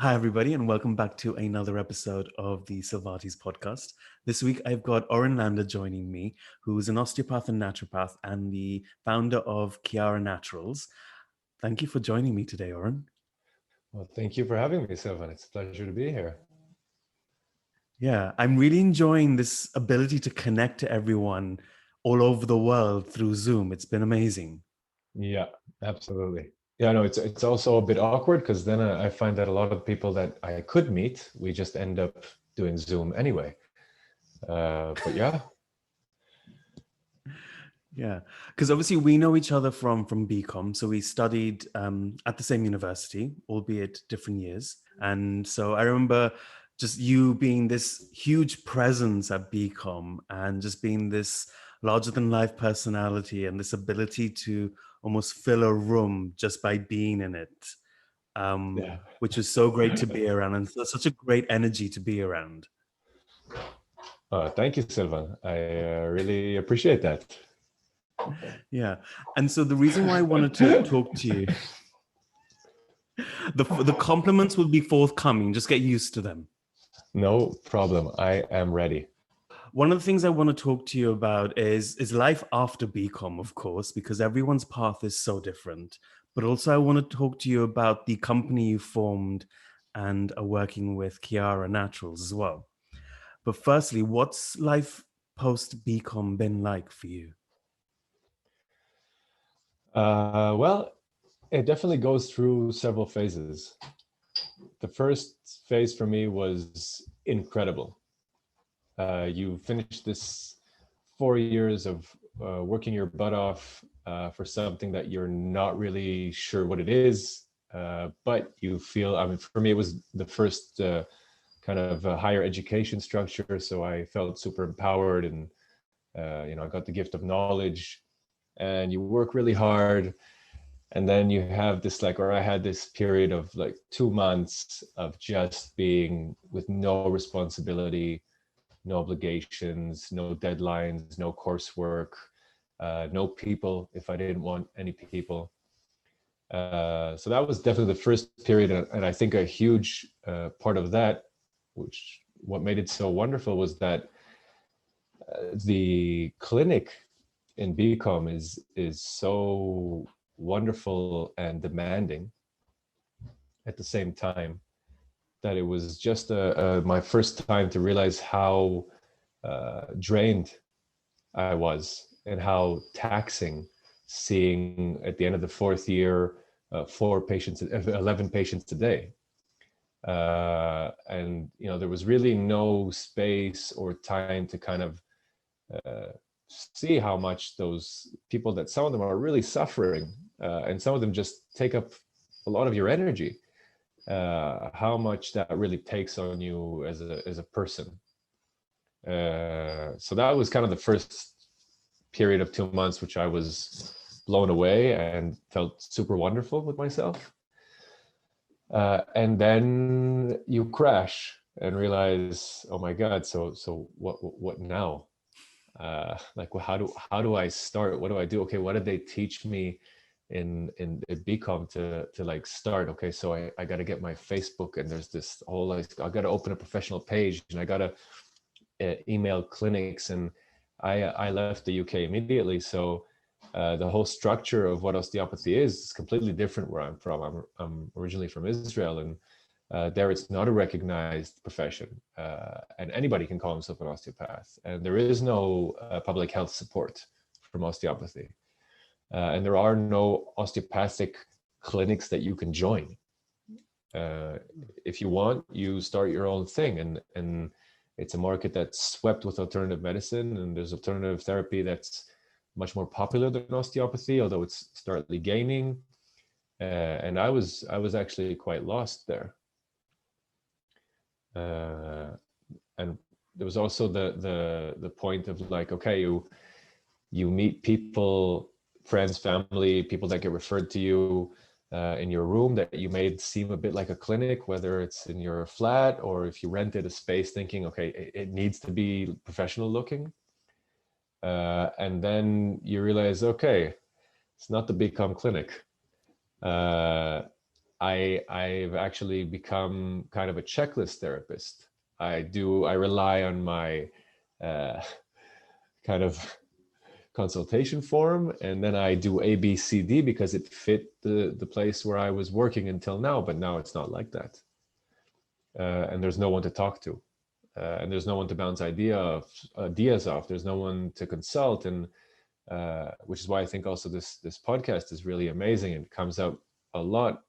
Hi, everybody, and welcome back to another episode of the Silvatis podcast. This week, I've got Oren Landa joining me, who is an osteopath and naturopath and the founder of Kiara Naturals. Thank you for joining me today, Oren. Well, thank you for having me, Sylvan. It's a pleasure to be here. Yeah, I'm really enjoying this ability to connect to everyone all over the world through Zoom. It's been amazing. Yeah, absolutely. Yeah, no, it's also a bit awkward because then I find that a lot of people that I could meet, we just end up doing Zoom anyway. But yeah, Yeah, because obviously we know each other from BCom, so we studied at the same university, albeit different years. And so I remember just you being this huge presence at BCom and just being this larger than life personality and this ability to almost fill a room just by being in it, yeah. which was so great to be around and such a great energy to be around. Thank you, Sylvan. I really appreciate that. Yeah. And so the reason why I wanted to talk to you, the compliments will be forthcoming. Just get used to them. No problem. I am ready. One of the things I want to talk to you about is life after BCom, of course, because everyone's path is so different. But also, I want to talk to you about the company you formed and are working with Kiara Naturals as well. But firstly, what's life post BCom been like for you? Well, it definitely goes through several phases. The first phase for me was incredible. You finish this 4 years of working your butt off for something that you're not really sure what it is, but you feel, I mean, for me, it was the first kind of higher education structure. So I felt super empowered and, I got the gift of knowledge and you work really hard. And then you have this or I had this period of like 2 months of just being with no responsibility, no obligations, no deadlines, no coursework, no people if I didn't want any people. So that was definitely the first period. And I think a huge part of that, which what made it so wonderful was that the clinic in BCom is so wonderful and demanding at the same time that it was just my first time to realize how drained I was and how taxing seeing at the end of the fourth year 11 patients a day. And there was really no space or time to kind of see how much those people, that some of them are really suffering, and some of them just take up a lot of your energy, how much that really takes on you as a person. So that was kind of the first period of 2 months, which I was blown away and felt super wonderful with myself. And then you crash and realize, oh my God, so what now? Well, how do I start? What do I do? Okay, what did they teach me in BCom to like start? Okay, so I got to get my Facebook, and there's this whole I got to open a professional page, and I got to email clinics, and I left the UK immediately. So the whole structure of what osteopathy is completely different where I'm from. I'm originally from Israel, and there it's not a recognized profession, and anybody can call himself an osteopath. And there is no public health support from osteopathy, and there are no osteopathic clinics that you can join. If you want, you start your own thing, and it's a market that's swept with alternative medicine, and there's alternative therapy that's much more popular than osteopathy, although it's startly gaining. And I was actually quite lost there. And there was also the point of like, okay, you meet people, friends, family, people that get referred to you in your room that you made seem a bit like a clinic, whether it's in your flat or if you rented a space thinking, okay, it needs to be professional looking. And then you realize, okay, it's not the BCom clinic. I've actually become kind of a checklist therapist. I rely on my kind of consultation form, and then I do A, B, C, D because it fit the place where I was working until now. But now it's not like that, and there's no one to talk to, and there's no one to bounce ideas off. There's no one to consult, and which is why I think also this podcast is really amazing and comes out a lot.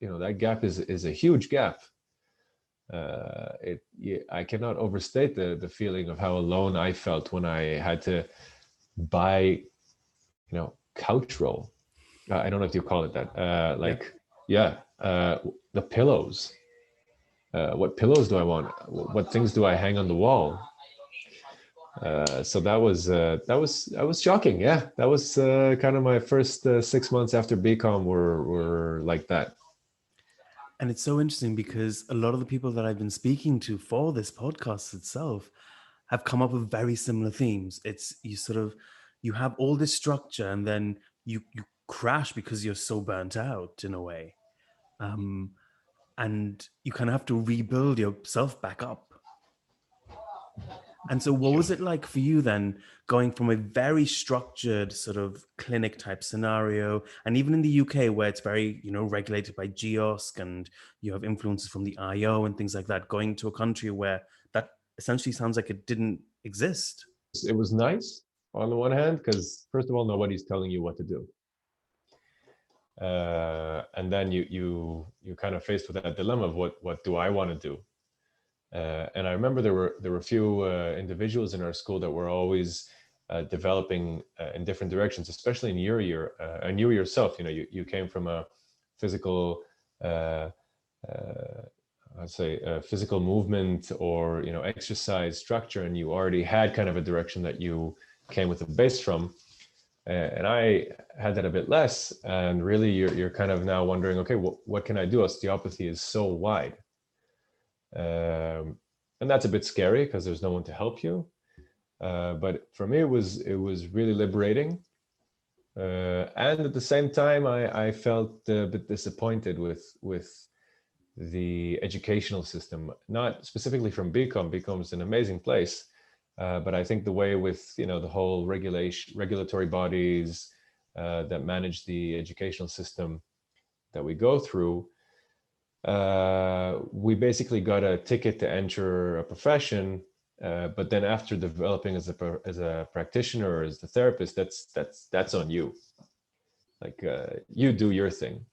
You know, that gap is a huge gap. I cannot overstate the feeling of how alone I felt when I had to buy, couch roll. I don't know if you call it that. Yeah. Yeah, the pillows. What pillows do I want? What things do I hang on the wall? So that was shocking. Yeah, that was kind of my first 6 months after BCom were like that. And it's so interesting because a lot of the people that I've been speaking to for this podcast itself have come up with very similar themes. It's you have all this structure and then you crash because you're so burnt out in a way. Um, and you kind of have to rebuild yourself back up. And so, what was it like for you then, going from a very structured sort of clinic type scenario, and even in the UK where it's very, regulated by GEOSC and you have influences from the IO and things like that, going to a country where that essentially sounds like it didn't exist? It was nice on the one hand because first of all, nobody's telling you what to do, and then you kind of faced with that dilemma of what do I want to do. And I remember there were a few individuals in our school that were always developing in different directions, especially in your year. And you yourself, you came from a physical, uh, I'd say, physical movement or exercise structure, and you already had kind of a direction that you came with a base from. And I had that a bit less, and really, you're kind of now wondering, okay, what can I do? Osteopathy is so wide. And that's a bit scary because there's no one to help you. But for me, it was really liberating, and at the same time, I felt a bit disappointed with the educational system. Not specifically from BCom. BCom is an amazing place, but I think the way with the whole regulatory bodies that manage the educational system that we go through, we basically got a ticket to enter a profession, but then after developing as a practitioner or as the therapist, that's on you. Like you do your thing.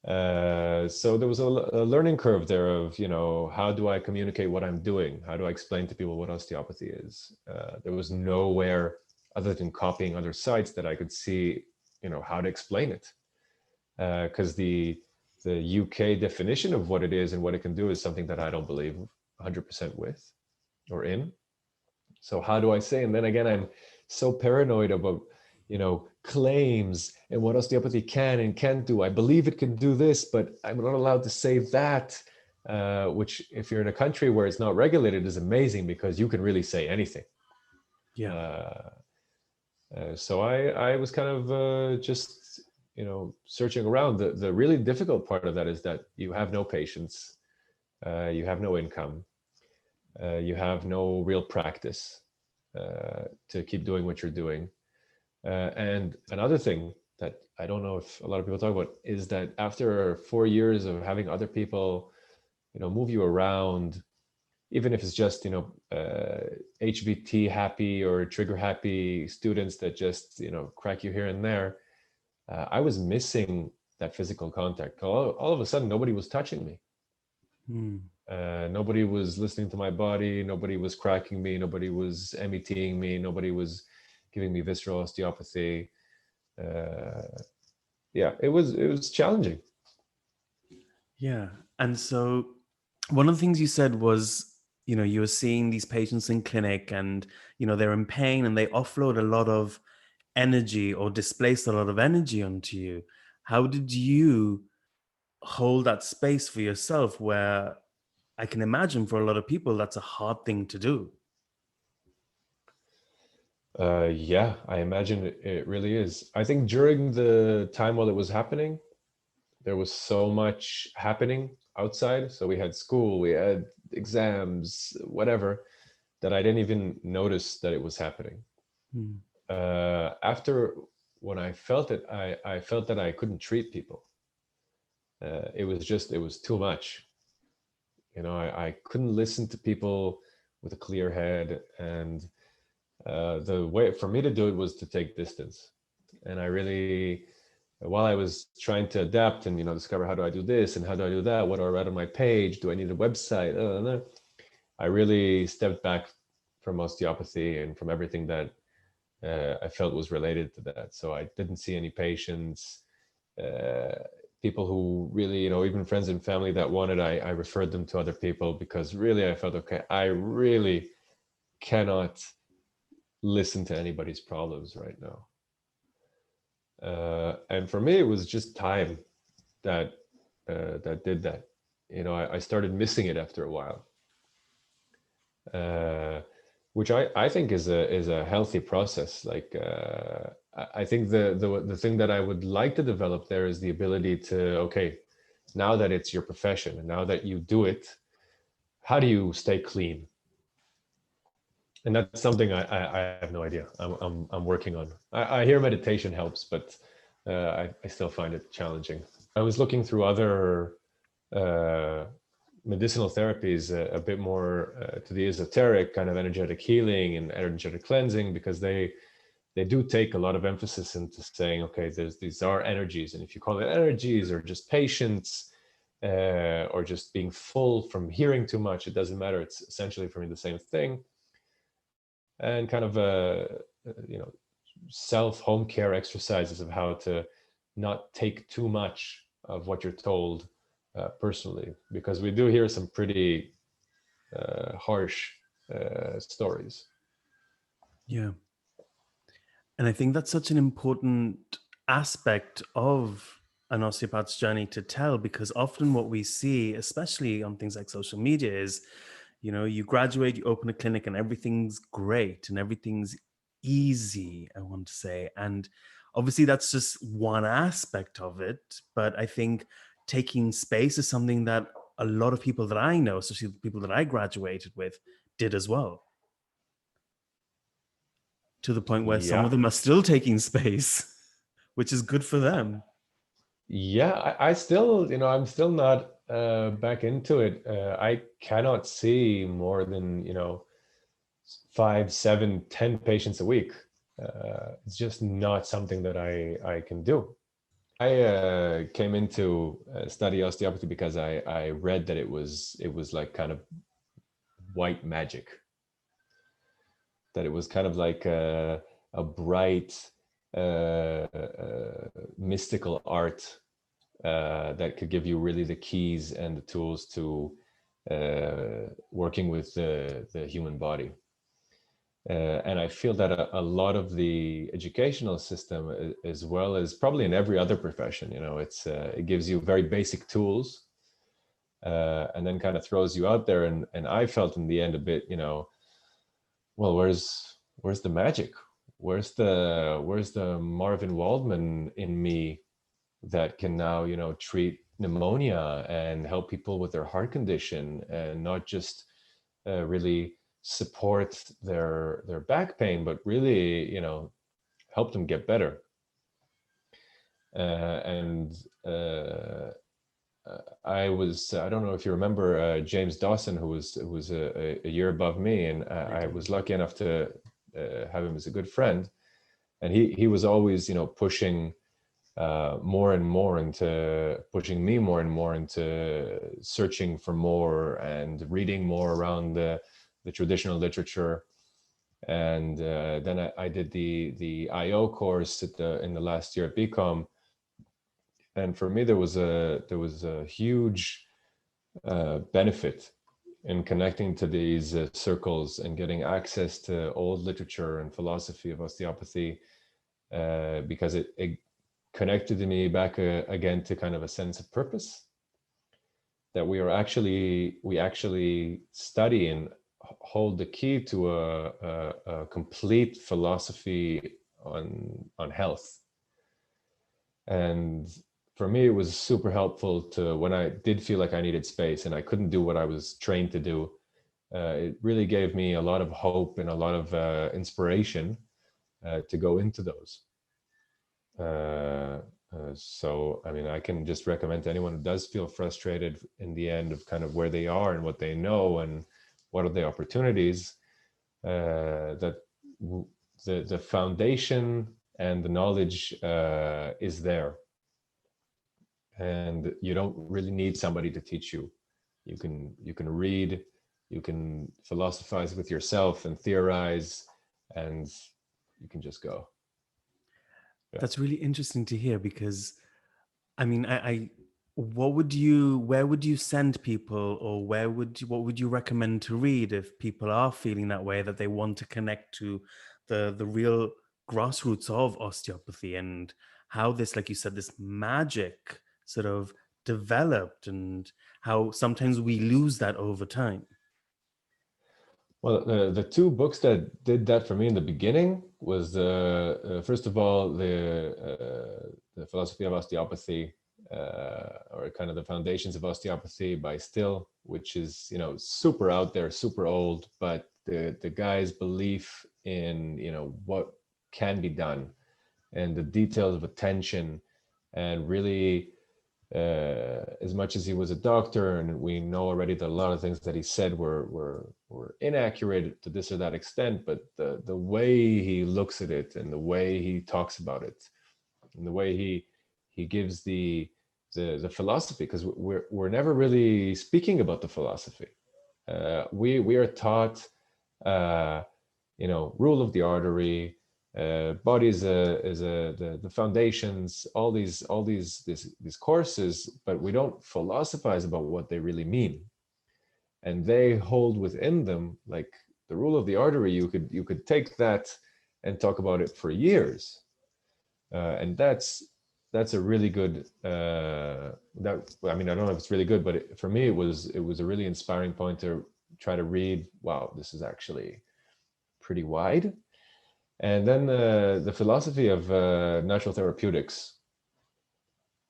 So there was a learning curve there of how do I communicate what I'm doing? How do I explain to people what osteopathy is? There was nowhere other than copying other sites that I could see how to explain it, because the UK definition of what it is and what it can do is something that I don't believe 100% with or in. So how do I say? And then again, I'm so paranoid about, claims and what osteopathy can and can't do. I believe it can do this, but I'm not allowed to say that, which if you're in a country where it's not regulated is amazing because you can really say anything. Yeah. So I was kind of just searching around. The really difficult part of that is that you have no patience, you have no income, you have no real practice to keep doing what you're doing. And another thing that I don't know if a lot of people talk about is that after 4 years of having other people, move you around, even if it's just HVT happy or trigger happy students that just crack you here and there, I was missing that physical contact. All of a sudden, nobody was touching me. Nobody was listening to my body. Nobody was cracking me. Nobody was METing me. Nobody was giving me visceral osteopathy. Yeah, it was challenging. Yeah. And so one of the things you said was, you were seeing these patients in clinic and, they're in pain and they offload a lot of energy or displace a lot of energy onto you. How did you hold that space for yourself where I can imagine for a lot of people that's a hard thing to do? Yeah, I imagine it really is. I think during the time while it was happening, there was so much happening outside. So we had school, we had exams, whatever, that I didn't even notice that it was happening. Mm. After when I felt it, I felt that I couldn't treat people. It was too much. I couldn't listen to people with a clear head. And the way for me to do it was to take distance. And I really, while I was trying to adapt and, discover how do I do this and how do I do that? What do I write on my page? Do I need a website? I really stepped back from osteopathy and from everything that I felt was related to that. So I didn't see any patients. People who really, even friends and family that wanted, I referred them to other people, because really I felt, okay, I really cannot listen to anybody's problems right now. And for me, it was just time that did that. I started missing it after a while, which I think is a healthy process. Like I think the thing that I would like to develop there is the ability to, okay, now that it's your profession and now that you do it, how do you stay clean? And that's something I have no idea. I'm working on. I hear meditation helps, but I still find it challenging. I was looking through other medicinal therapies, a bit more to the esoteric kind of energetic healing and energetic cleansing, because they do take a lot of emphasis into saying, okay, these are energies, and if you call it energies or just patience or just being full from hearing too much, it doesn't matter. It's essentially for me the same thing. And kind of self home care exercises of how to not take too much of what you're told personally, because we do hear some pretty harsh stories. Yeah. And I think that's such an important aspect of an osteopath's journey to tell, because often what we see, especially on things like social media, is, you graduate, you open a clinic, and everything's great and everything's easy, I want to say. And obviously, that's just one aspect of it. But I think taking space is something that a lot of people that I know, especially the people that I graduated with, did as well, to the point where some of Yeah. them are still taking space, which is good for them. Yeah, I still, I'm still not back into it. I cannot see more than, 5, 7, 10 patients a week. It's just not something that I can do. I came into study osteopathy because I read that it was like kind of white magic, that it was kind of like a bright mystical art that could give you really the keys and the tools to working with the human body. And I feel that a lot of the educational system, as well as probably in every other profession, it gives you very basic tools and then kind of throws you out there. And I felt in the end a bit, well, where's the magic? Where's the Marvin Waldman in me that can now, treat pneumonia and help people with their heart condition, and not just really support their back pain, but really, help them get better. And I don't know if you remember James Dawson, who was a year above me, and I was lucky enough to have him as a good friend. And he was always, pushing more and more into pushing me more and more into searching for more and reading more around the traditional literature. And then I did the IO course in the last year at BCom. And for me, there was a huge benefit in connecting to these circles and getting access to old literature and philosophy of osteopathy, because it connected me back again to kind of a sense of purpose, that we actually study and hold the key to a complete philosophy on health. And for me, it was super helpful to when I did feel like I needed space and I couldn't do what I was trained to do. It really gave me a lot of hope and a lot of inspiration to go into those. Uh, so, I mean, I can just recommend to anyone who does feel frustrated in the end of kind of where they are and what they know and what are the opportunities, that the foundation and the knowledge is there, and you don't really need somebody to teach you. You can read, you can philosophize with yourself and theorize, and you can just go. Yeah. That's really interesting to hear because I mean, where would you send people, or what would you recommend to read if people are feeling that way, that they want to connect to the real grassroots of osteopathy and how this, like you said, this magic sort of developed, and how sometimes we lose that over time. Well, the two books that did that for me in the beginning was first of all the philosophy of osteopathy, or kind of the foundations of osteopathy by Still, which is, you know, super out there, super old, but the guy's belief in, you know, what can be done and the details of attention, and really, as much as he was a doctor, and we know already that a lot of things that he said were inaccurate to this or that extent, but the way he looks at it and the way he talks about it and the way he gives the philosophy, because we're never really speaking about the philosophy. We are taught, you know, rule of the artery, body is the foundations, these courses, but we don't philosophize about what they really mean, and they hold within them, like the rule of the artery. You could take that and talk about it for years, and that's a really good, that, I mean, I don't know if it's really good, but for me it was a really inspiring point to try to read. Wow, this is actually pretty wide. And then the philosophy of natural therapeutics.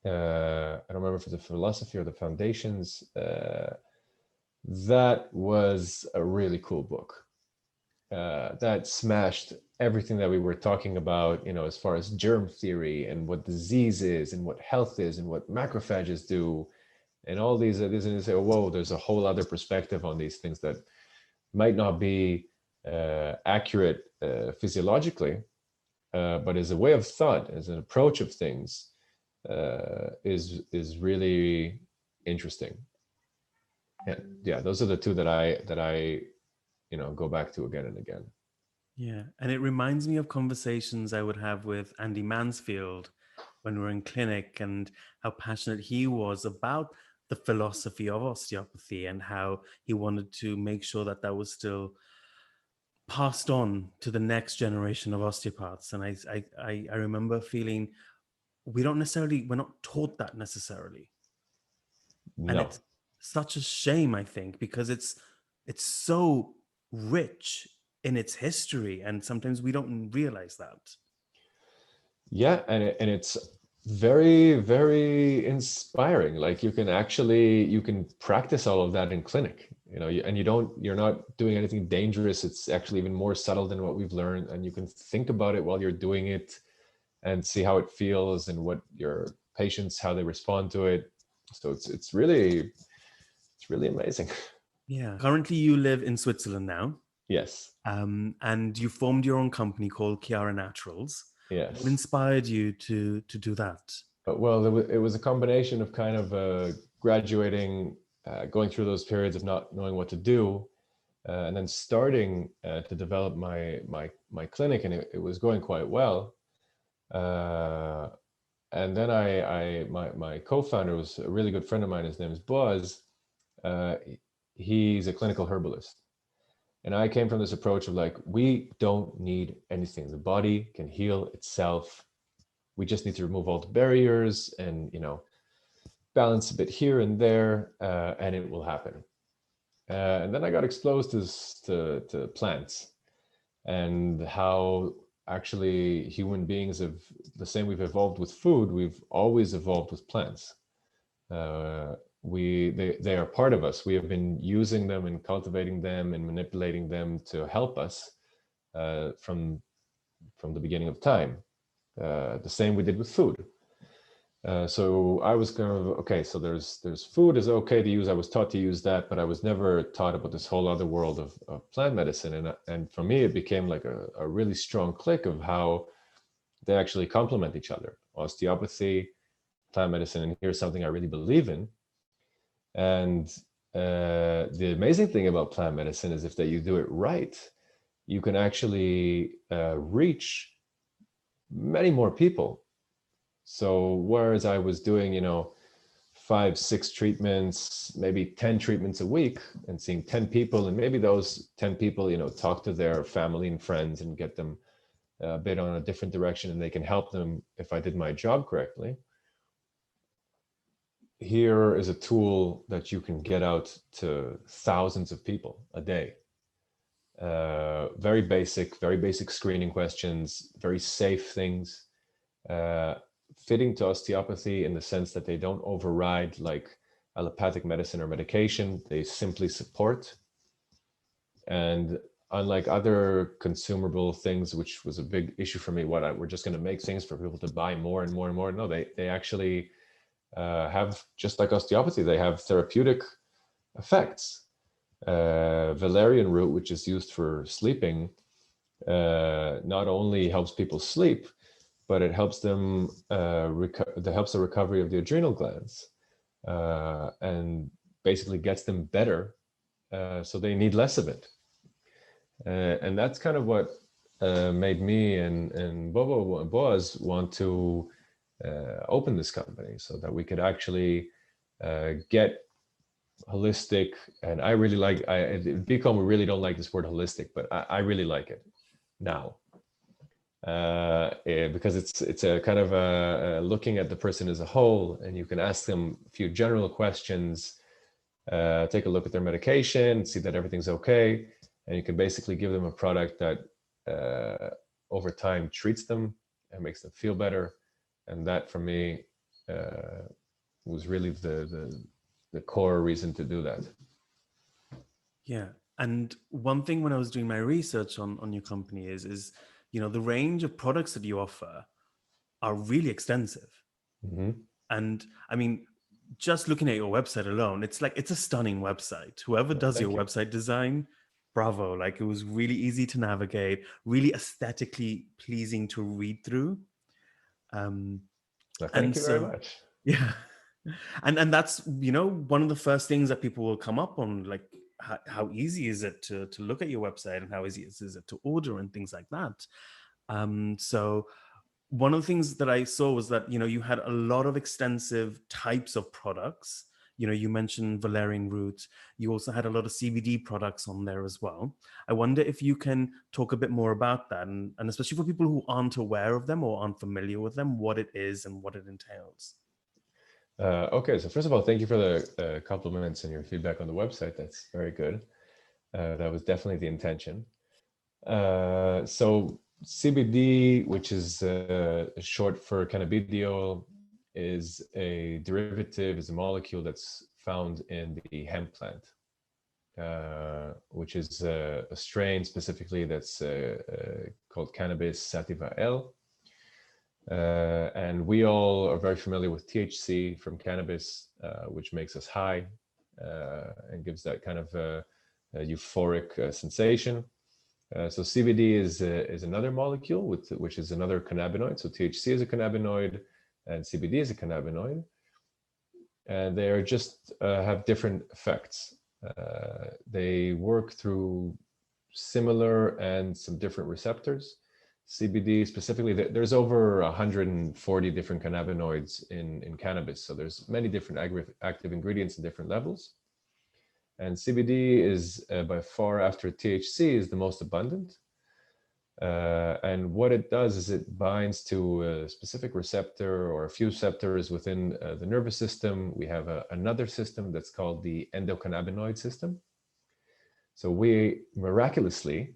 I don't remember if it's the philosophy or the foundations. That was a really cool book. That smashed everything that we were talking about, you know, as far as germ theory and what disease is and what health is and what macrophages do, and all these. And you say, oh, whoa, there's a whole other perspective on these things that might not be accurate physiologically, but as a way of thought, as an approach of things, is really interesting. And yeah, those are the two that I go back to again and again. Yeah. And it reminds me of conversations I would have with Andy Mansfield when we were in clinic, and how passionate he was about the philosophy of osteopathy, and how he wanted to make sure that that was still passed on to the next generation of osteopaths. And I remember feeling we're not taught that necessarily. And No. it's such a shame, I think, because it's so rich in its history, and sometimes we don't realize that. Yeah, and it's very, very inspiring. Like you can practice all of that in clinic, and you're not doing anything dangerous. It's actually even more subtle than what we've learned, and you can think about it while you're doing it and see how it feels and what your patients, how they respond to it. So it's really amazing. Yeah. Currently, you live in Switzerland now, Yes. and you formed your own company called Kiara Naturals. What Yes. inspired you to do that? Well, it was a combination of kind of graduating, going through those periods of not knowing what to do, and then starting to develop my clinic, and it was going quite well. Uh, and then my co-founder was a really good friend of mine. His name is Boaz. Uh, he's a clinical herbalist, and I came from this approach of like, we don't need anything. The body can heal itself. We just need to remove all the barriers and balance a bit here and there, and it will happen. And then I got exposed to plants and how actually human beings have the same. We've evolved with food. We've always evolved with plants. They are part of us. We have been using them and cultivating them and manipulating them to help us from the beginning of time. The same we did with food. So I was kind of okay. So there's food is okay to use. I was taught to use that, but I was never taught about this whole other world of plant medicine. And for me, it became like a really strong click of how they actually complement each other. Osteopathy, plant medicine, and here's something I really believe in. And the amazing thing about plant medicine is if that you do it right, you can actually reach many more people. So whereas I was doing, 5, 6 treatments, maybe 10 treatments a week and seeing 10 people, and maybe those 10 people, talk to their family and friends and get them a bit on a different direction, and they can help them if I did my job correctly. Here is a tool that you can get out to thousands of people a day. Very basic screening questions, very safe things, fitting to osteopathy in the sense that they don't override like allopathic medicine or medication. They simply support. And unlike other consumable things, which was a big issue for me, we're just going to make things for people to buy more and more and more. No, they actually have, just like osteopathy, they have therapeutic effects. Valerian root, which is used for sleeping, not only helps people sleep, but it helps them that helps the recovery of the adrenal glands, and basically gets them better, so they need less of it. And that's kind of what made me and Bobo and Boaz want to open this company, so that we could actually get holistic. And I really like, Bcom, we really don't like this word holistic, but I really like it now, because it's a kind of looking at the person as a whole, and you can ask them a few general questions, take a look at their medication, see that everything's okay, and you can basically give them a product that over time treats them and makes them feel better. And that for me was really the core reason to do that. Yeah. And one thing when I was doing my research on your company is the range of products that you offer are really extensive. Mm-hmm. And I mean, just looking at your website alone, it's a stunning website. Whoever does your website design, bravo. Like, it was really easy to navigate, really aesthetically pleasing to read through. Thank you very much. Yeah. And that's, one of the first things that people will come up on, like, how easy is it to look at your website, and how easy is it to order and things like that. So one of the things that I saw was that, you had a lot of extensive types of products. You mentioned valerian root. You also had a lot of CBD products on there as well. I wonder if you can talk a bit more about that, and especially for people who aren't aware of them or aren't familiar with them, what it is and what it entails. Okay, so first of all, thank you for the compliments and your feedback on the website. That's very good. That was definitely the intention. So CBD, which is short for cannabidiol, is a derivative, is a molecule that's found in the hemp plant, which is a strain specifically that's called Cannabis sativa L. And we all are very familiar with THC from cannabis, which makes us high and gives that kind of a euphoric sensation. So CBD is another molecule which is another cannabinoid. So THC is a cannabinoid and CBD is a cannabinoid, and they are just have different effects. They work through similar and some different receptors. CBD specifically, there's over 140 different cannabinoids in cannabis. So there's many different active ingredients in different levels. And CBD is by far, after THC, is the most abundant. And what it does is it binds to a specific receptor or a few receptors within the nervous system. We have another system that's called the endocannabinoid system. So we miraculously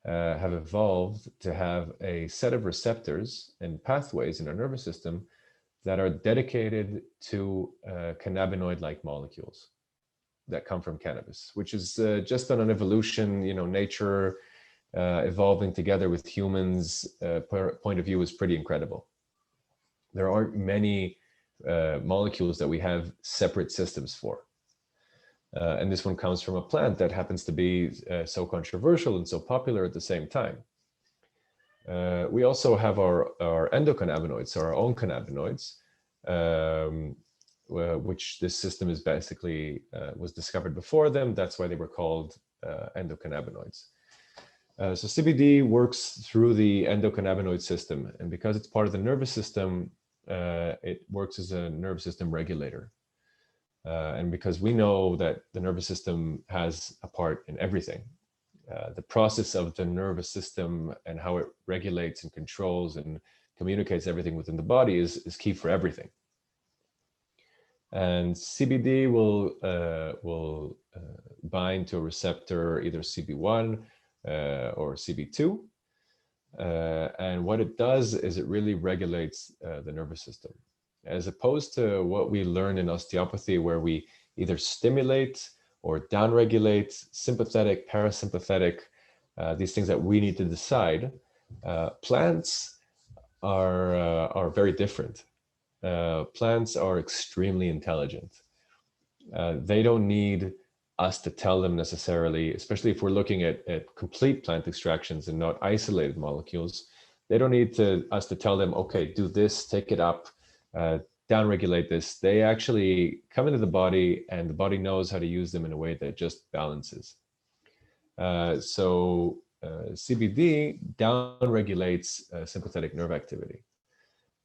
have evolved to have a set of receptors and pathways in our nervous system that are dedicated to cannabinoid-like molecules that come from cannabis, which is just on an evolution, nature evolving together with humans point of view is pretty incredible. There aren't many molecules that we have separate systems for. And this one comes from a plant that happens to be so controversial and so popular at the same time. We also have our endocannabinoids, so our own cannabinoids, which this system is basically was discovered before them. That's why they were called endocannabinoids. So CBD works through the endocannabinoid system, and because it's part of the nervous system, it works as a nervous system regulator. And because we know that the nervous system has a part in everything, the process of the nervous system and how it regulates and controls and communicates everything within the body is key for everything. And CBD will bind to a receptor, either CB1 or CB2. And what it does is it really regulates the nervous system, as opposed to what we learn in osteopathy, where we either stimulate or downregulate sympathetic, parasympathetic, these things that we need to decide. Plants are very different. Plants are extremely intelligent. They don't need us to tell them necessarily, especially if we're looking at complete plant extractions and not isolated molecules. They don't need us to tell them, okay, do this, take it up, downregulate this. They actually come into the body, and the body knows how to use them in a way that just balances. So CBD downregulates sympathetic nerve activity.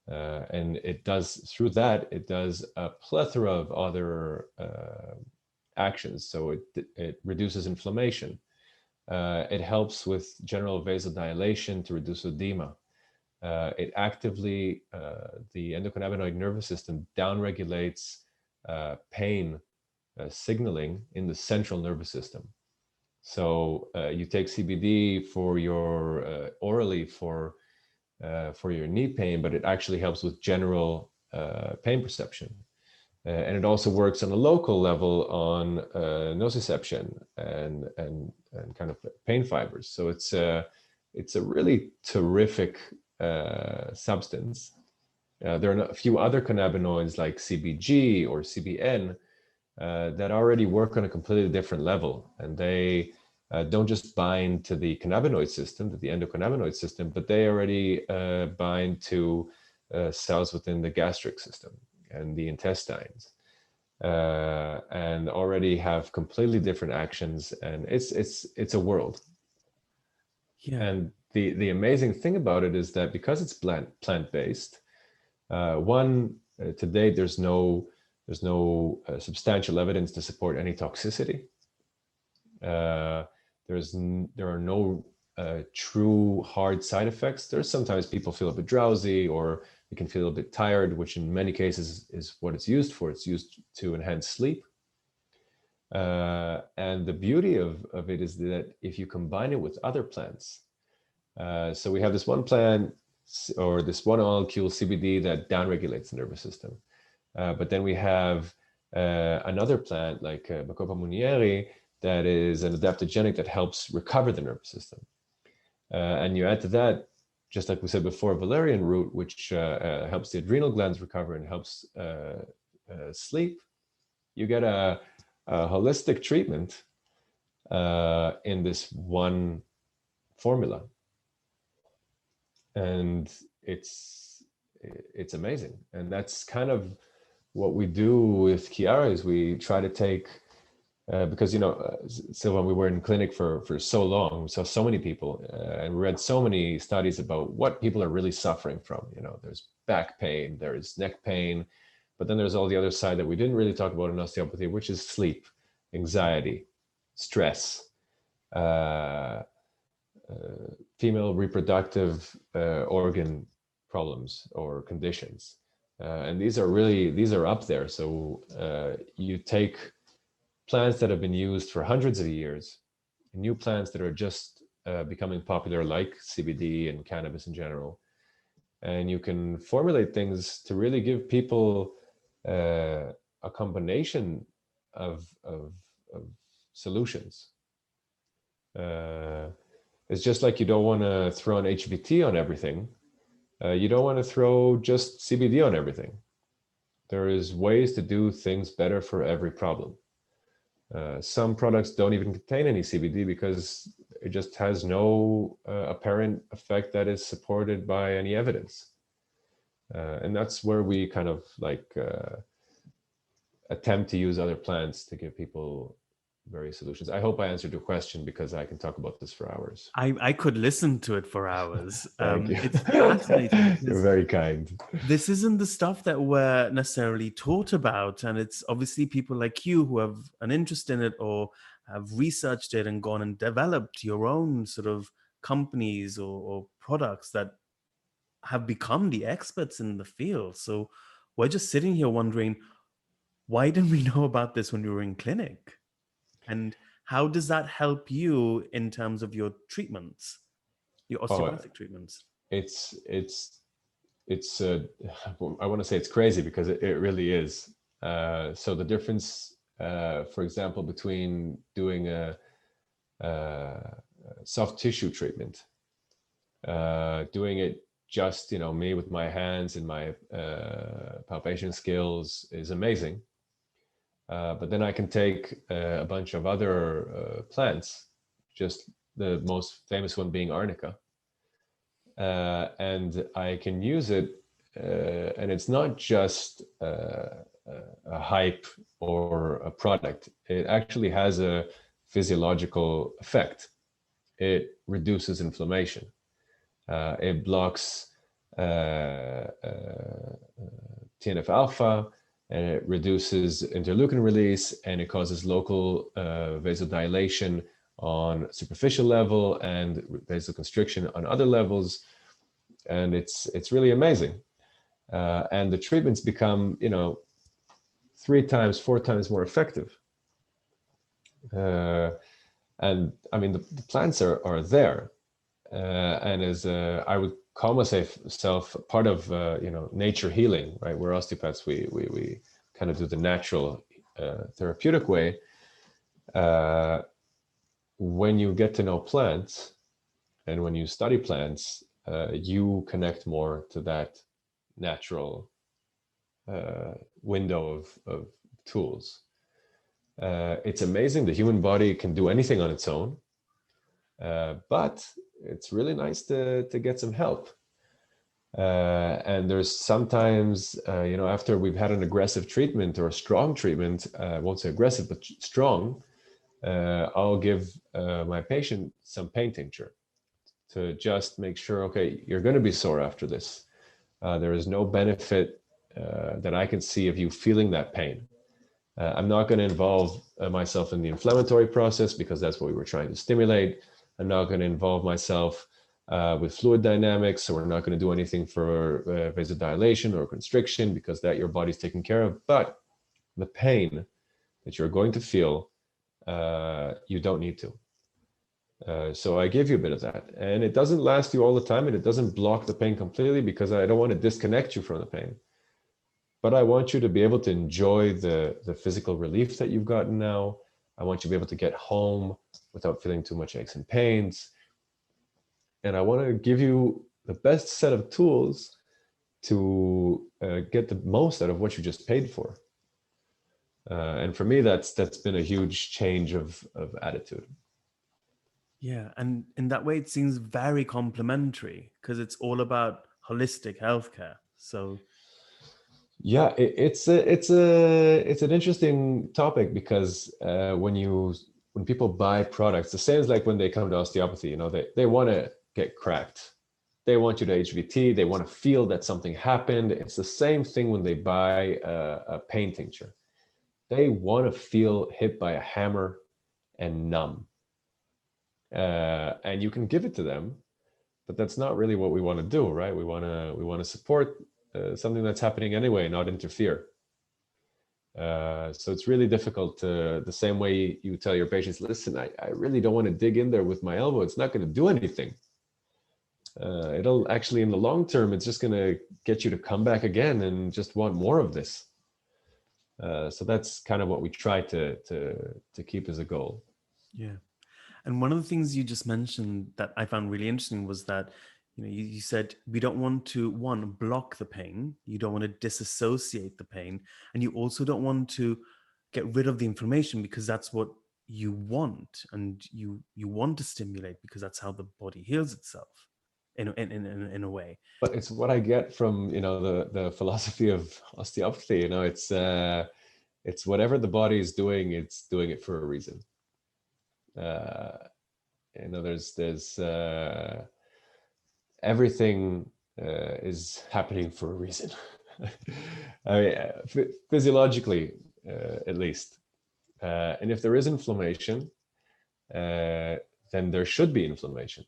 And it does, through that, it does a plethora of other actions. So it reduces inflammation. It helps with general vasodilation to reduce edema. It actively, the endocannabinoid nervous system downregulates pain signaling in the central nervous system. So you take CBD for your orally for your knee pain, but it actually helps with general pain perception. And it also works on a local level on nociception and kind of pain fibers. So it's a really terrific substance. There are a few other cannabinoids like CBG or CBN that already work on a completely different level, and they don't just bind to the cannabinoid system, to the endocannabinoid system, but they already bind to cells within the gastric system and the intestines, and already have completely different actions. And it's a world. Yeah. And the amazing thing about it is that because it's plant-based, to date there's no substantial evidence to support any toxicity. There are no true hard side effects. There's sometimes people feel a bit drowsy, or they can feel a bit tired, which in many cases is what it's used for. It's used to enhance sleep. And the beauty of it is that if you combine it with other plants, so we have this one plant or this one molecule CBD that downregulates the nervous system. But then we have another plant like Bacopa munieri that is an adaptogenic that helps recover the nervous system. And you add to that, just like we said before, valerian root, which helps the adrenal glands recover and helps sleep. You get a holistic treatment in this one formula. And it's amazing. And that's kind of what we do with Kiara, is we try to take, because, Sylvan, we were in clinic for so long, we saw so many people, and we read so many studies about what people are really suffering from. There's back pain, there's neck pain, but then there's all the other side that we didn't really talk about in osteopathy, which is sleep, anxiety, stress, female reproductive organ problems or conditions. And these are up there. So you take plants that have been used for hundreds of years, new plants that are just becoming popular, like CBD and cannabis in general. And you can formulate things to really give people a combination of solutions. It's just like you don't want to throw an HVT on everything. You don't want to throw just CBD on everything. There is ways to do things better for every problem. Some products don't even contain any CBD because it just has no apparent effect that is supported by any evidence. And that's where we kind of like attempt to use other plants to give people various solutions. I hope I answered your question, because I can talk about this for hours. I could listen to it for hours. Thank you. It's fascinating You're because very kind. this isn't the stuff that we're necessarily taught about. And it's obviously people like you who have an interest in it or have researched it and gone and developed your own sort of companies or products that have become the experts in the field. So we're just sitting here wondering, why didn't we know about this when we were in clinic? And how does that help you in terms of your treatments, your Oh, osteopathic treatments? it's I want to say it's crazy, because it really is. So the difference, for example, between doing a soft tissue treatment, doing it just, me with my hands and my palpation skills is amazing. But then I can take a bunch of other plants, just the most famous one being arnica, and I can use it, and it's not just a hype or a product. It actually has a physiological effect. It reduces inflammation. It blocks TNF alpha, and it reduces interleukin release, and it causes local vasodilation on superficial level and vasoconstriction on other levels. And it's really amazing. And the treatments become, 3 times, 4 times more effective. And I mean, the plants are there. And as I would call myself part of nature healing, right? We're osteopaths. We kind of do the natural therapeutic way. When you get to know plants and when you study plants, you connect more to that natural window of tools. It's amazing. The human body can do anything on its own, but it's really nice to get some help. And there's sometimes, after we've had an aggressive treatment or a strong treatment, I won't say aggressive, but strong, I'll give my patient some pain tincture to just make sure, okay, you're going to be sore after this. There is no benefit that I can see of you feeling that pain. I'm not going to involve myself in the inflammatory process, because that's what we were trying to stimulate. I'm not going to involve myself with fluid dynamics, so we're not going to do anything for vasodilation or constriction, because that your body's taken care of. But the pain that you're going to feel, you don't need to. So I give you a bit of that, and it doesn't last you all the time, and it doesn't block the pain completely, because I don't want to disconnect you from the pain. But I want you to be able to enjoy the physical relief that you've gotten now. I want you to be able to get home without feeling too much aches and pains. And I want to give you the best set of tools to get the most out of what you just paid for. And for me, that's been a huge change of attitude. Yeah, and in that way, it seems very complementary because it's all about holistic healthcare. So yeah, it's an interesting topic, because when people buy products, the same as like when they come to osteopathy, they want to get cracked. They want you to HVT. They want to feel that something happened. It's the same thing when they buy a pain tincture. They want to feel hit by a hammer and numb. And you can give it to them, but that's not really what we want to do, right? We want to support something that's happening anyway, not interfere. So it's really difficult to, the same way you tell your patients, listen, I really don't want to dig in there with my elbow. It's not going to do anything. It'll actually, in the long term, it's just going to get you to come back again and just want more of this. So that's kind of what we try to keep as a goal. Yeah. And one of the things you just mentioned that I found really interesting was that, you said we don't want to, one, block the pain, you don't want to disassociate the pain, and you also don't want to get rid of the inflammation because that's what you want, and you want to stimulate because that's how the body heals itself in a way. But it's what I get from, the philosophy of osteopathy. It's whatever the body is doing, it's doing it for a reason. There's everything is happening for a reason. I mean, physiologically, at least. And if there is inflammation, then there should be inflammation.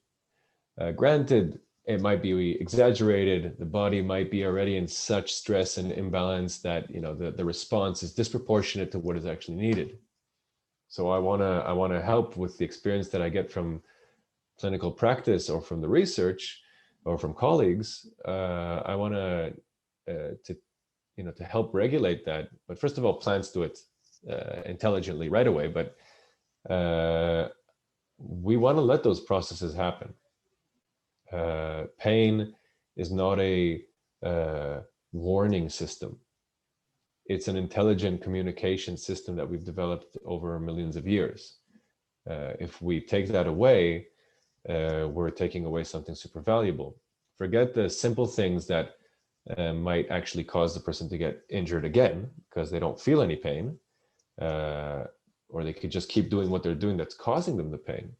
Granted, it might be exaggerated. The body might be already in such stress and imbalance that the response is disproportionate to what is actually needed. So I wanna help with the experience that I get from clinical practice or from the research or from colleagues. I want to help regulate that. But first of all, plants do it intelligently right away. But we want to let those processes happen. Pain is not a warning system. It's an intelligent communication system that we've developed over millions of years. If we take that away, we're taking away something super valuable. Forget the simple things that might actually cause the person to get injured again because they don't feel any pain, or they could just keep doing what they're doing that's causing them the pain.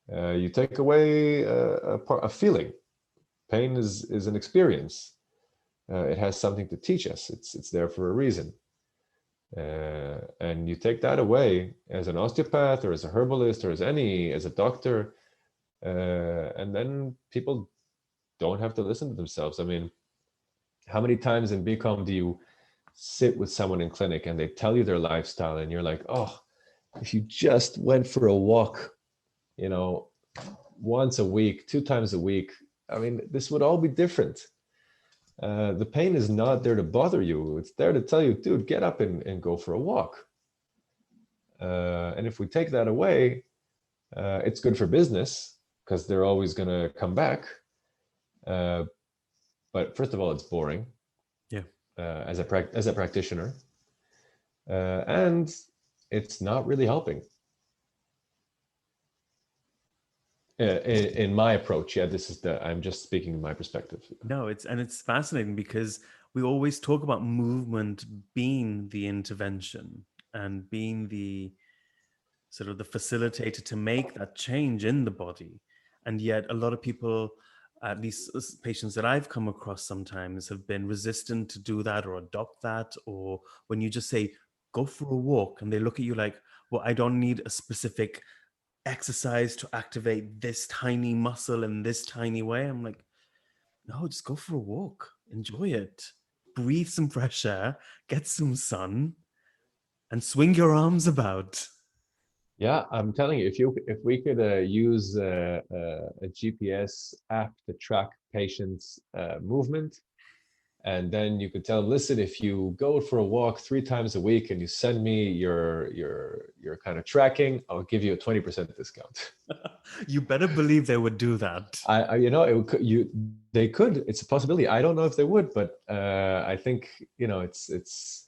You take away a feeling. Pain is an experience. It has something to teach us. It's there for a reason. And you take that away as an osteopath or as a herbalist or as a doctor, and then people don't have to listen to themselves. I mean, how many times in BCom do you sit with someone in clinic and they tell you their lifestyle and you're like, oh, if you just went for a walk, once a week, 2 times a week, I mean, this would all be different. The pain is not there to bother you. It's there to tell you, dude, get up and go for a walk. And if we take that away, it's good for business because they're always going to come back. But first of all, it's boring. Yeah. As a practitioner, and it's not really helping. In my approach, I'm just speaking my perspective. No, it's fascinating because we always talk about movement being the intervention and being the sort of the facilitator to make that change in the body. And yet a lot of people, at least patients that I've come across sometimes, have been resistant to do that or adopt that. Or when you just say, go for a walk, and they look at you like, well, I don't need a specific exercise to activate this tiny muscle in this tiny way. I'm like, no, just go for a walk, enjoy it, breathe some fresh air, get some sun, and swing your arms about. Yeah, I'm telling you, if we could use a GPS app to track patients' movement, and then you could tell them, listen, if you go for a walk 3 times a week and you send me your kind of tracking, I'll give you a 20% discount. You better believe they would do that. They could. It's a possibility. I don't know if they would, but I think it's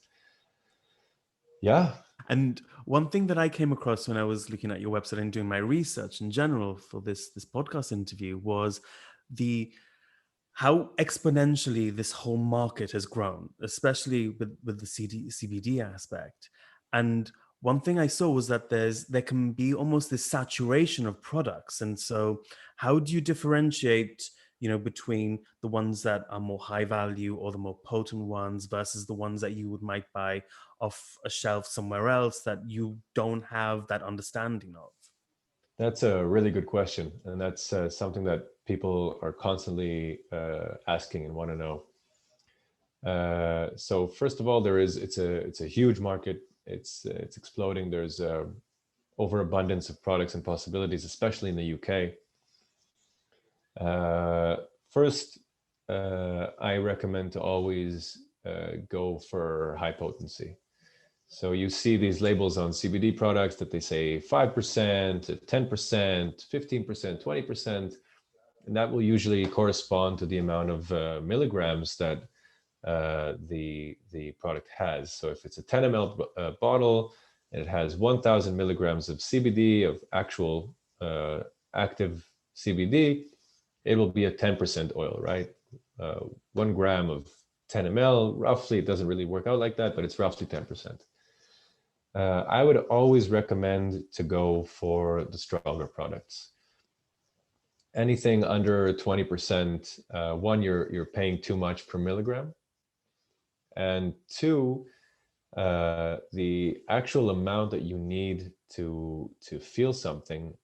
yeah. And one thing that I came across when I was looking at your website and doing my research in general for this podcast interview was how exponentially this whole market has grown, especially with the CBD aspect. And one thing I saw was that there can be almost this saturation of products. And so how do you differentiate, between the ones that are more high value or the more potent ones versus the ones that you might buy off a shelf somewhere else that you don't have that understanding of? That's a really good question, and that's something that people are constantly asking and want to know. So first of all, it's a huge market. It's exploding. There's overabundance of products and possibilities, especially in the UK. First, I recommend to always go for high potency. So you see these labels on CBD products that they say 5%, 10%, 15%, 20%, and that will usually correspond to the amount of milligrams that the product has. So if it's a 10 ml bottle and it has 1,000 milligrams of CBD, of actual active CBD, it will be a 10% oil, right? 1 gram of 10 ml, roughly, it doesn't really work out like that, but it's roughly 10%. I would always recommend to go for the stronger products. Anything under 20%, one, you're paying too much per milligram. And two, the actual amount that you need to feel something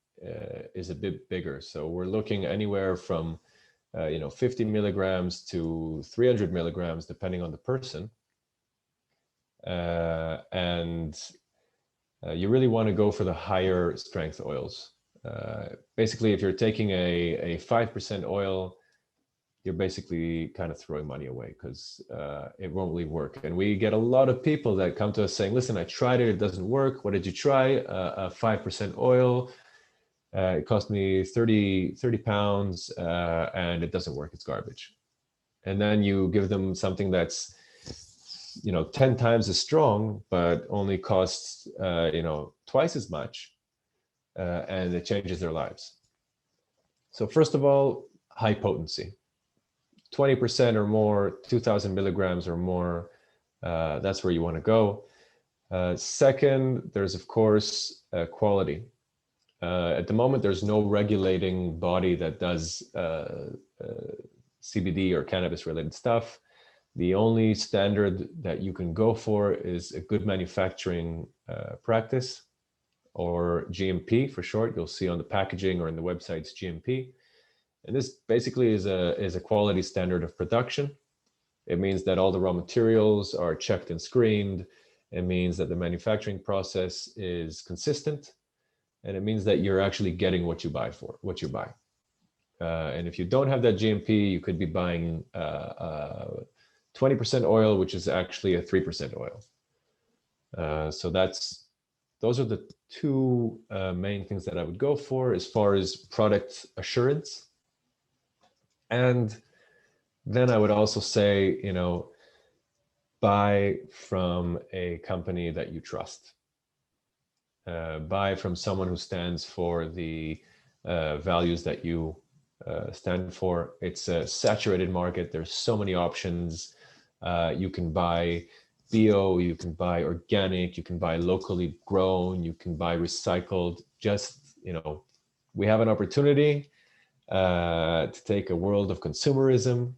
is a bit bigger. So we're looking anywhere from 50 milligrams to 300 milligrams, depending on the person. And you really want to go for the higher strength oils. Basically, if you're taking a 5% oil, you're basically kind of throwing money away because it won't really work. And we get a lot of people that come to us saying, listen, I tried it, it doesn't work. What did you try? A 5% oil. It cost me 30 pounds and it doesn't work, it's garbage. And then you give them something that's 10 times as strong, but only costs twice as much, and it changes their lives. So first of all, high potency. 20% or more, 2,000 milligrams or more, that's where you want to go. Second, there's of course quality. At the moment, there's no regulating body that does CBD or cannabis related stuff. The only standard that you can go for is a good manufacturing practice, or GMP for short. You'll see on the packaging or in the websites GMP. And this basically is a quality standard of production. It means that all the raw materials are checked and screened. It means that the manufacturing process is consistent. And it means that you're actually getting what you buy. And if you don't have that GMP, you could be buying 20% oil, which is actually a 3% oil. So those are the two main things that I would go for as far as product assurance. And then I would also say, buy from a company that you trust. Buy from someone who stands for the values that you stand for. It's a saturated market. There's so many options. You can buy bio, you can buy organic, you can buy locally grown, you can buy recycled. Just, we have an opportunity to take a world of consumerism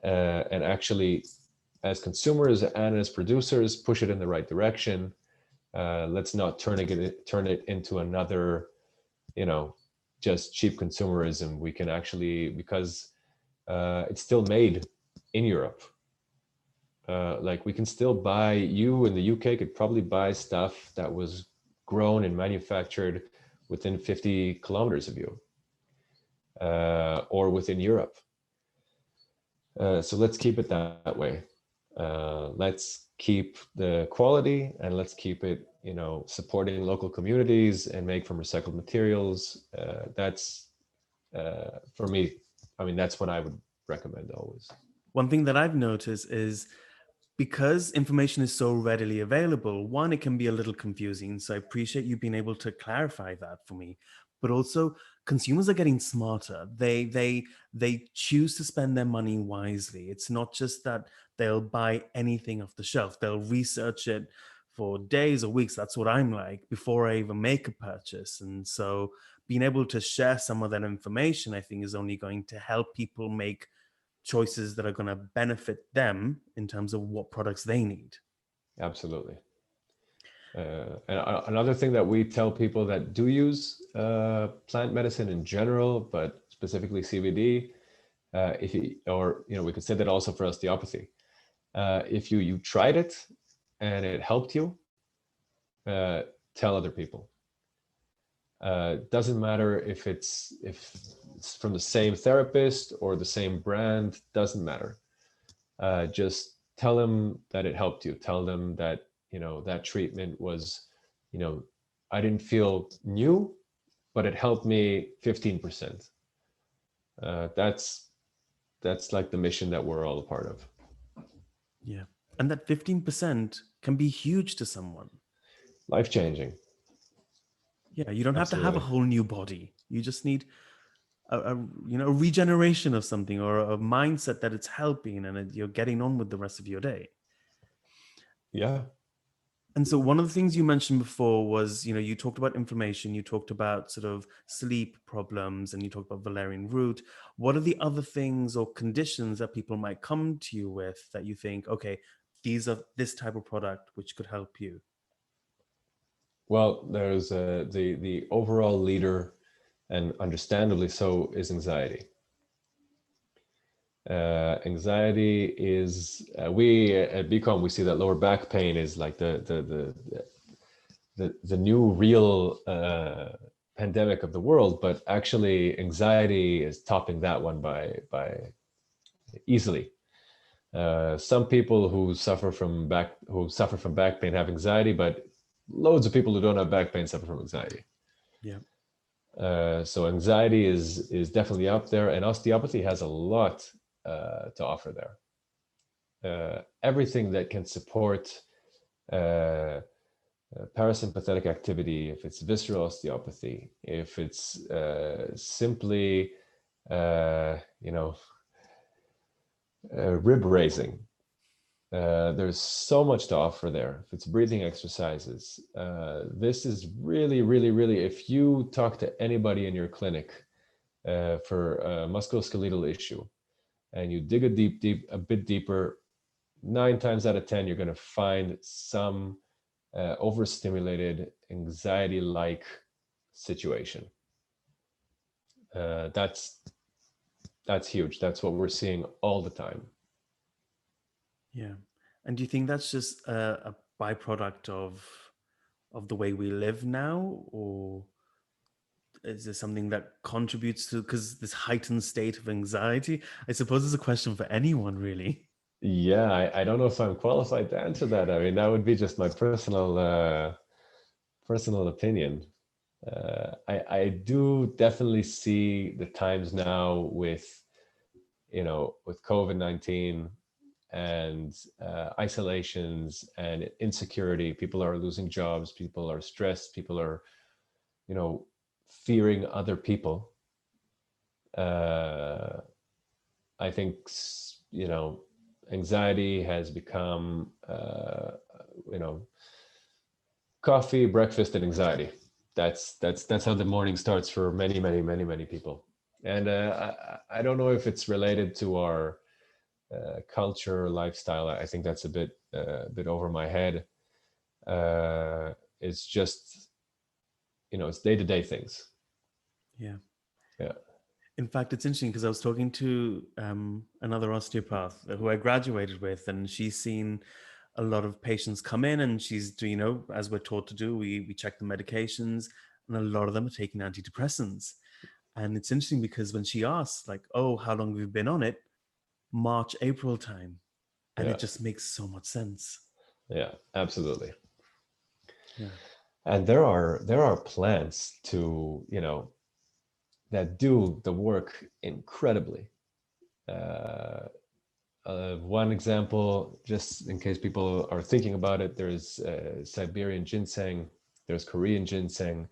and actually, as consumers and as producers, push it in the right direction. Let's not turn it into another, just cheap consumerism. We can actually, because it's still made in Europe. We can still buy, you in the UK could probably buy stuff that was grown and manufactured within 50 kilometers of you, or within Europe. So let's keep it that way. Let's keep the quality, and let's keep it, supporting local communities and make from recycled materials. That's for me, that's what I would recommend always. One thing that I've noticed is, because information is so readily available, one, it can be a little confusing. So I appreciate you being able to clarify that for me. But also, consumers are getting smarter. They choose to spend their money wisely. It's not just that they'll buy anything off the shelf. They'll research it for days or weeks. That's what I'm like before I even make a purchase. And so being able to share some of that information, I think, is only going to help people make choices that are going to benefit them in terms of what products they need. Absolutely. And another thing that we tell people that do use plant medicine in general, but specifically CBD, we could say that also for osteopathy. If you tried it and it helped you, uh, tell other people. Doesn't matter if it's from the same therapist or the same brand. Doesn't matter. Just tell them that it helped you. Tell them that that treatment was, I didn't feel new, but it helped me 15%. That's like the mission that we're all a part of. Yeah. And that 15% can be huge to someone. Life changing. Yeah, you don't have to have a Absolutely. whole new body. You just need a regeneration of something, or a mindset that it's helping, and you're getting on with the rest of your day. Yeah. And so one of the things you mentioned before was, you talked about inflammation, you talked about sort of sleep problems, and you talked about valerian root. What are the other things or conditions that people might come to you with that you think, okay, these are this type of product which could help you? Well, there's the overall leader, and understandably so, is anxiety. Anxiety is, we at BCom, we see that lower back pain is like the new real pandemic of the world, but actually anxiety is topping that one by easily. Some people who suffer from back pain have anxiety, but loads of people who don't have back pain suffer from anxiety. Yeah. So anxiety is definitely up there, and osteopathy has a lot to offer there. Everything that can support parasympathetic activity, if it's visceral osteopathy, if it's simply, rib raising. There's so much to offer there. If it's breathing exercises, this is really, really, really, if you talk to anybody in your clinic for a musculoskeletal issue, and you dig a bit deeper, 9 times out of 10, you're going to find some overstimulated anxiety-like situation. That's huge. That's what we're seeing all the time. Yeah. And do you think that's just a byproduct of the way we live now, or is there something that contributes to, because this heightened state of anxiety? I suppose it's a question for anyone, really. Yeah, I don't know if I'm qualified to answer that. I mean, that would be just my personal opinion. I do definitely see the times now with with COVID-19 and isolations and insecurity. People are losing jobs. People are stressed. People are fearing other people. Uh, I think anxiety has become coffee, breakfast, and anxiety. That's how the morning starts for many, many, many, many people. And I don't know if it's related to our culture, lifestyle. I think that's a bit over my head. It's just it's day-to-day things. Yeah. Yeah. In fact, it's interesting because I was talking to another osteopath who I graduated with, and she's seen a lot of patients come in, and she's doing, as we're taught to do, we check the medications, and a lot of them are taking antidepressants. And it's interesting because when she asks, like, oh, how long have you been on it? March, April time. And Yeah. it just makes so much sense. Yeah, absolutely. Yeah. And there are plants to that do the work incredibly. uh, One example, just in case people are thinking about it, there's Siberian ginseng, there's Korean ginseng,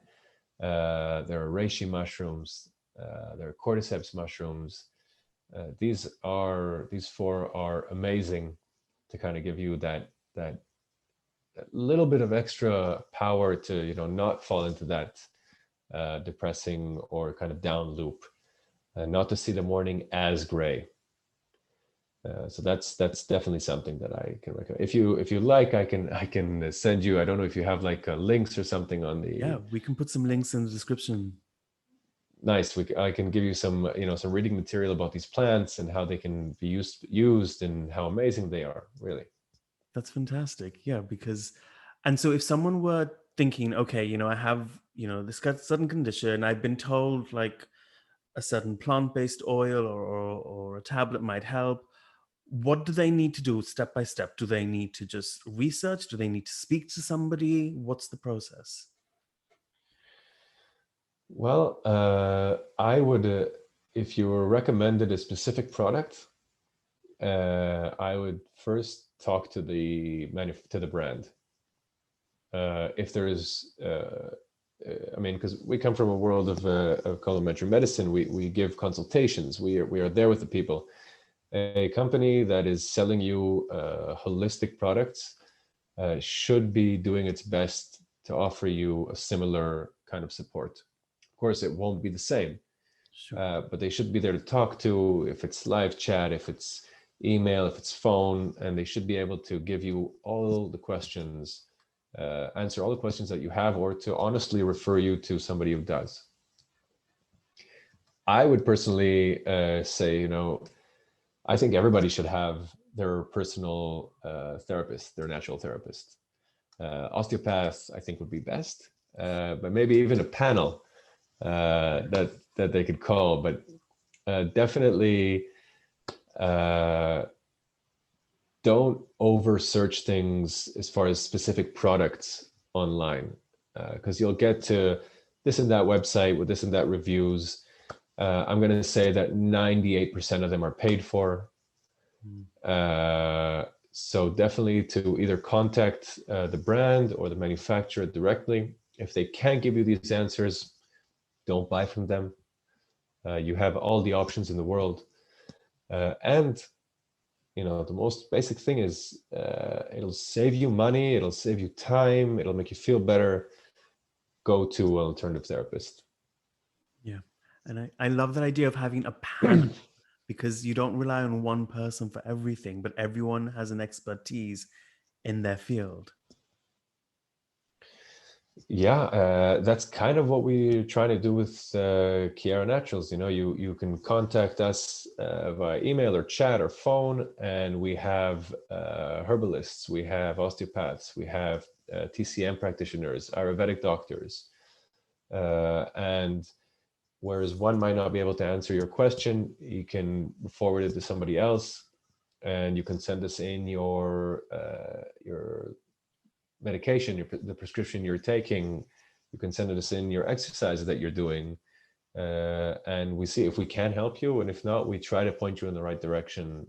there are reishi mushrooms, there are cordyceps mushrooms. These four are amazing to kind of give you that little bit of extra power to not fall into that depressing or kind of down loop, and not to see the morning as gray. So that's definitely something that I can recommend. If you like, I can send you. I don't know if you have like links or something on the. Yeah, we can put some links in the description. nice. I can give you some, some reading material about these plants and how they can be used and how amazing they are, really. That's fantastic. Yeah, because, and so if someone were thinking, okay, I have, this certain condition, I've been told like a certain plant-based oil or a tablet might help. What do they need to do step by step? Do they need to just research? Do they need to speak to somebody? What's the process? Well, I would, if you were recommended a specific product, I would first talk to the brand. If there is, I mean, because we come from a world of complementary medicine, we give consultations. We are there with the people. A company that is selling you holistic products should be doing its best to offer you a similar kind of support. Of course, it won't be the same, Sure. but they should be there to talk to, if it's live chat, if it's email, if it's phone, and they should be able to give you all the questions, answer all the questions that you have, or to honestly refer you to somebody who does. I would personally say, I think everybody should have their personal therapist, their natural therapist. Osteopath, I think, would be best, but maybe even a panel that they could call. But definitely don't over search things as far as specific products online, because you'll get to this and that website with this and that reviews. I'm going to say that 98% of them are paid for. So definitely to either contact the brand or the manufacturer directly. If they can't give you these answers, don't buy from them. You have all the options in the world. And the most basic thing is it'll save you money, it'll save you time, it'll make you feel better. Go to an alternative therapist. Yeah. And I love that idea of having a panel, because you don't rely on one person for everything, but everyone has an expertise in their field. Yeah, that's kind of what we're trying to do with Kiara Naturals. You can contact us via email or chat or phone, and we have herbalists, we have osteopaths, we have TCM practitioners, Ayurvedic doctors, and whereas one might not be able to answer your question, you can forward it to somebody else, and you can send us in your medication, the prescription you're taking. You can send us in your exercises that you're doing, and we see if we can help you, and if not, we try to point you in the right direction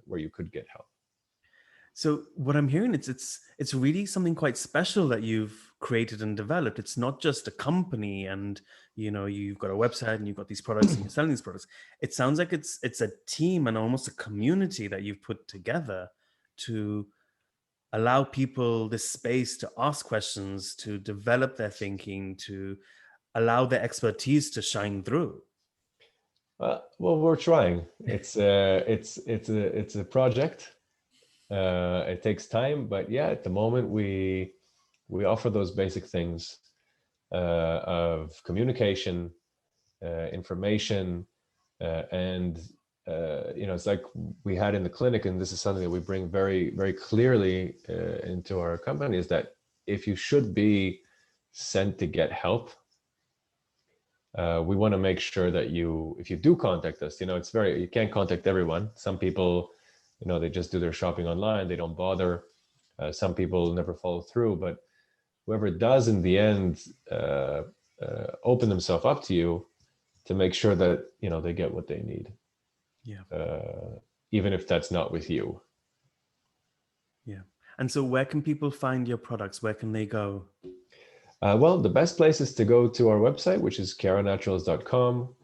where you could get help. So what I'm hearing, it's really something quite special that you've created and developed. It's not just a company and you've got a website and you've got these products and you're selling these products. It sounds like it's a team and almost a community that you've put together to allow people this space to ask questions, to develop their thinking, to allow their expertise to shine through. Well, we're trying. It's a project. It takes time, but yeah, at the moment we offer those basic things of communication, information, and it's like we had in the clinic, and this is something that we bring very, very clearly into our company, is that if you should be sent to get help, we want to make sure that if you do contact us, you can't contact everyone. Some people, they just do their shopping online, they don't bother. Some people never follow through, but whoever does in the end open themselves up to you, to make sure that they get what they need. Yeah. Even if that's not with you. Yeah. And so where can people find your products? Where can they go? Well, the best place is to go to our website, which is kiaranaturals.com.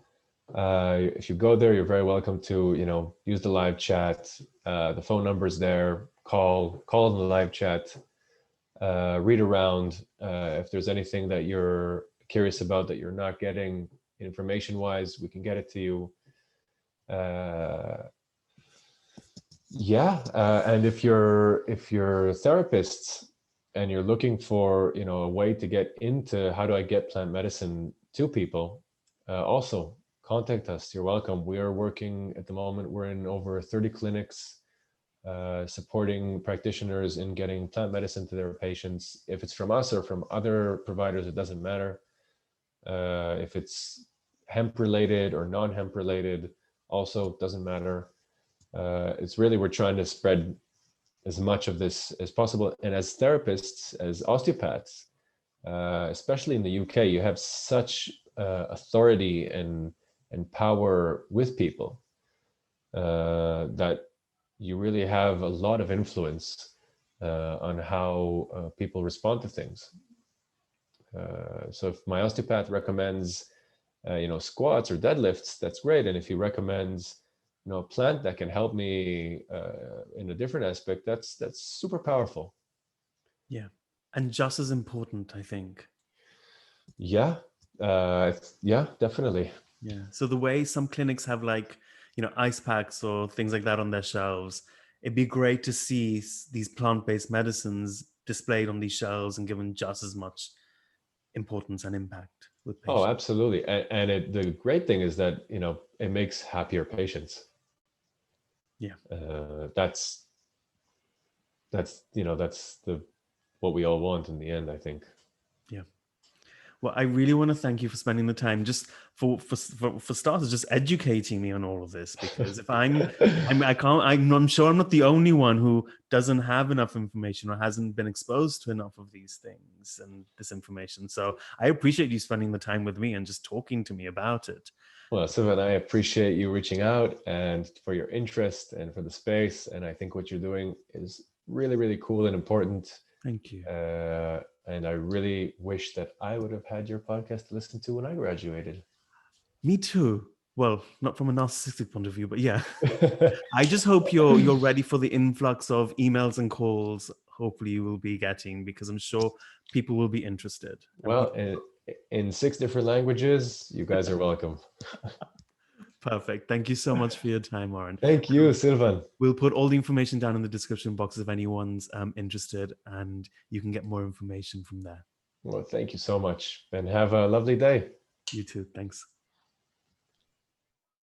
If you go there, you're very welcome to, use the live chat. The phone number's there. Call in the live chat. Read around. If there's anything that you're curious about that you're not getting information-wise, we can get it to you. And if you're therapists and you're looking for a way to get into how do I get plant medicine to people, also contact us. You're welcome. We are working at the moment. We're in over 30 clinics, supporting practitioners in getting plant medicine to their patients. If it's from us or from other providers, it doesn't matter. If it's hemp related or non-hemp related, also doesn't matter. It's really, we're trying to spread as much of this as possible. And as therapists, as osteopaths, especially in the UK, you have such authority and power with people that you really have a lot of influence on how people respond to things. So if my osteopath recommends, squats or deadlifts, that's great. And if he recommends, a plant that can help me in a different aspect, that's super powerful. Yeah. And just as important, I think. Yeah. Yeah, definitely. Yeah. So the way some clinics have like, ice packs or things like that on their shelves, it'd be great to see these plant-based medicines displayed on these shelves and given just as much importance and impact with Oh, patients. absolutely. And the great thing is that, it makes happier patients. Yeah. That's that's the what we all want in the end, I think. Yeah. Well, I really want to thank you for spending the time, just for starters, just educating me on all of this. Because if I can't, I'm sure I'm not the only one who doesn't have enough information or hasn't been exposed to enough of these things and this information. So I appreciate you spending the time with me and just talking to me about it. Well, Sivan, I appreciate you reaching out and for your interest and for the space. And I think what you're doing is really, really cool and important. Thank you. And I really wish that I would have had your podcast to listen to when I graduated. Me too. Well, not from a narcissistic point of view, but yeah. I just hope you're ready for the influx of emails and calls. Hopefully, you will be getting, because I'm sure people will be interested. And Well, in 6 different languages, you guys are welcome. perfect. Thank you so much for your time, Oren. Thank you, Silvan. We'll put all the information down in the description box if anyone's interested, and you can get more information from there. Well, thank you so much and have a lovely day. You too. Thanks.